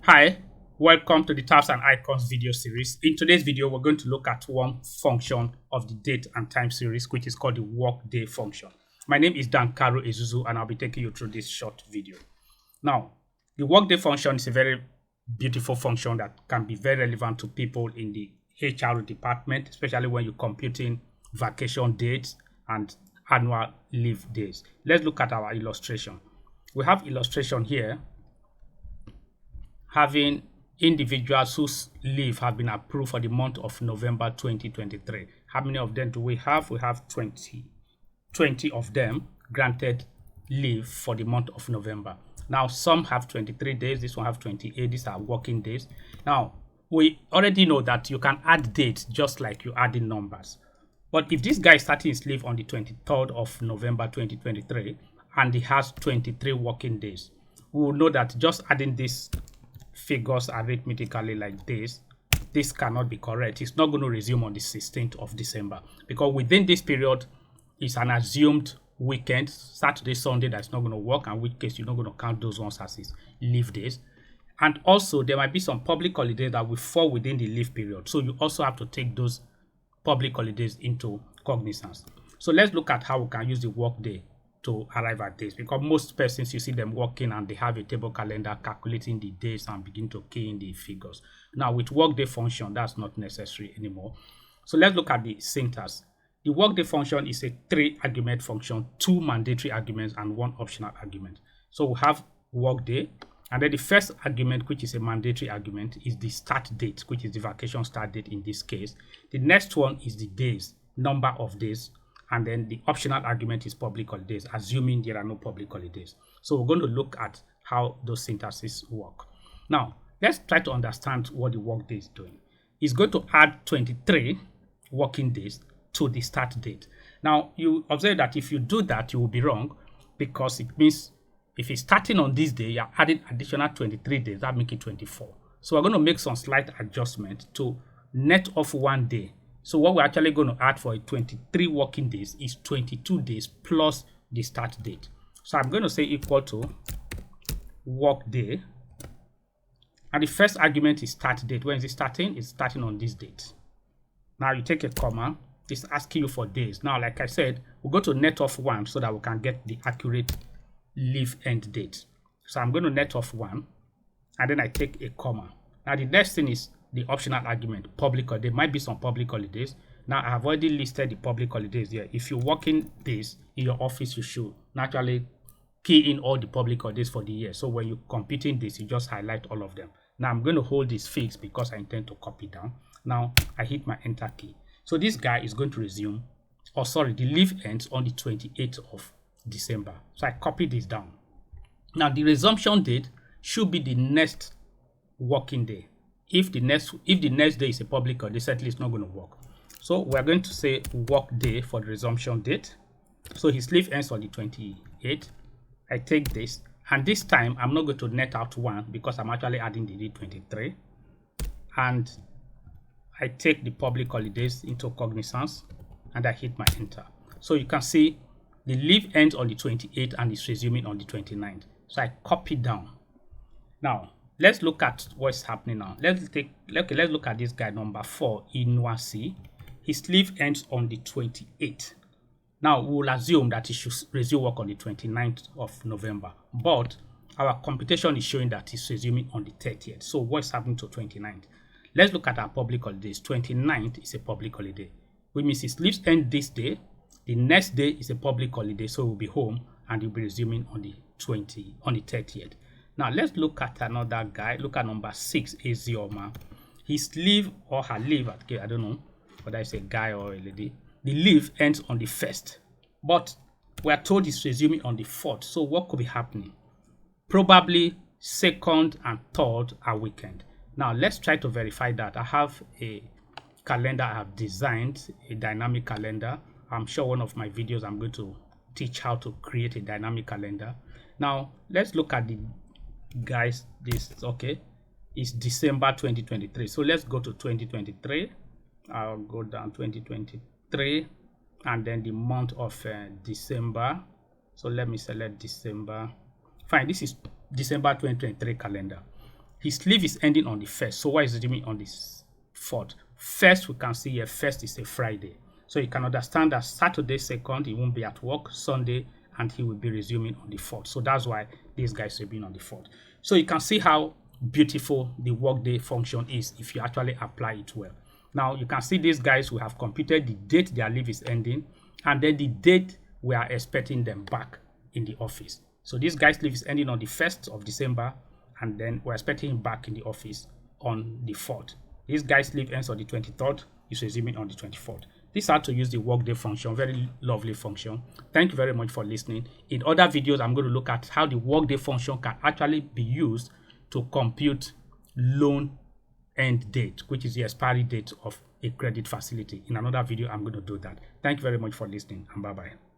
Hi, welcome to the Tabs and Icons video series. In today's video, we're going to look at one function of the date and time series, which is called the workday function. My name is Dan Karo Ezuzu, and I'll be taking you through this short video. Now, the workday function is a very beautiful function that can be very relevant to people in the HR department, especially when you're computing vacation dates and annual leave days. Let's look at our illustration. We have illustration here having individuals whose leave have been approved for the month of November 2023. How many of them do we have? We have 20 of them granted leave for the month of November. Now, some have 23 days, this one have 28, these are working days. Now, we already know that you can add dates just like you add in numbers. But if this guy is starting his leave on the 23rd of November 2023 and he has 23 working days, we will know that just adding these figures arithmetically like this cannot be correct. It's not going to resume on the 16th of December because within this period is an assumed weekend, Saturday, Sunday, that's not going to work, and in which case you're not going to count those ones as his leave days. And also there might be some public holidays that will fall within the leave period, so you also have to take those public holidays into cognizance. So let's look at how we can use the workday to arrive at this, because most persons you see them working and they have a table calendar calculating the days and begin to key in the figures. Now with workday function, that's not necessary anymore. So let's look at the syntax. The workday function is a 3-argument function, 2 mandatory arguments and 1 optional argument. So we have workday, and then the first argument, which is a mandatory argument, is the start date, which is the vacation start date in this case. The next one is the days, number of days, and then the optional argument is public holidays, assuming there are no public holidays. So we're going to look at how those syntaxes work. Now, let's try to understand what the workday is doing. It's going to add 23 working days to the start date. Now, you observe that if you do that, you will be wrong, because it means if it's starting on this day, you're adding additional 23 days, that makes it 24. So we're going to make some slight adjustment to net off 1 day. So what we're actually going to add for 23 working days is 22 days plus the start date. So I'm going to say equal to workday. And the first argument is start date. When is it starting? It's starting on this date. Now you take a comma. It's asking you for days. Now, like I said, we'll go to net off 1 so that we can get the accurate leave end date. So I'm going to net off 1 and then I take a comma. Now the next thing is the optional argument, public holiday. There might be some public holidays. Now I have already listed the public holidays here. If you're working this in your office, you should naturally key in all the public holidays for the year. So when you're computing this, you just highlight all of them. Now I'm going to hold this fixed because I intend to copy down. Now I hit my enter key. So this guy is going to resume, the leave ends on the 28th of December. So I copy this down. Now the resumption date should be the next working day. If the next day is a public holiday, certainly it's not going to work. So we're going to say work day for the resumption date. So his leave ends on the 28th. I take this, and this time I'm not going to net out 1 because I'm actually adding the 23. And I take the public holidays into cognizance and I hit my enter. So you can see the leave ends on the 28th and is resuming on the 29th. So I copy down. Now let's look at what's happening now. Let's look at this guy number 4, Inuasi. His leave ends on the 28th. Now we will assume that he should resume work on the 29th of November, but our computation is showing that he's resuming on the 30th. So what's happening to 29th? Let's look at our public holidays. 29th is a public holiday, which means his leaves end this day. The next day is a public holiday, so we'll be home and he'll be resuming on the 30th. Now let's look at another guy. Look at number 6, Ezioma. His leave or her leave, okay, I don't know whether it's a guy or a lady. The leave ends on the 1st, but we are told it's resuming on the 4th. So what could be happening? Probably 2nd and 3rd are weekend. Now let's try to verify that. I have a calendar I have designed, a dynamic calendar. I'm sure one of my videos I'm going to teach how to create a dynamic calendar. Now let's look at the guys. This is December 2023. So let's go to 2023. I'll go down 2023 and then the month of December. So let me select December. Fine, this is December 2023 calendar. his leave is ending on the 1st. So why is it resuming on the 4th? First, we can see here, 1st is a Friday. So you can understand that Saturday 2nd, he won't be at work, Sunday, and he will be resuming on the 4th. So that's why these guys will be on the 4th. So you can see how beautiful the workday function is if you actually apply it well. Now you can see these guys will have computed the date their leave is ending, and then the date we are expecting them back in the office. So this guy's leave is ending on the 1st of December, and then we're expecting him back in the office on the 4th. This guy's leave ends on the 23rd, he's resuming on the 24th. This is how to use the workday function, very lovely function. Thank you very much for listening. In other videos, I'm going to look at how the workday function can actually be used to compute loan end date, which is the expiry date of a credit facility. In another video, I'm going to do that. Thank you very much for listening, and bye-bye.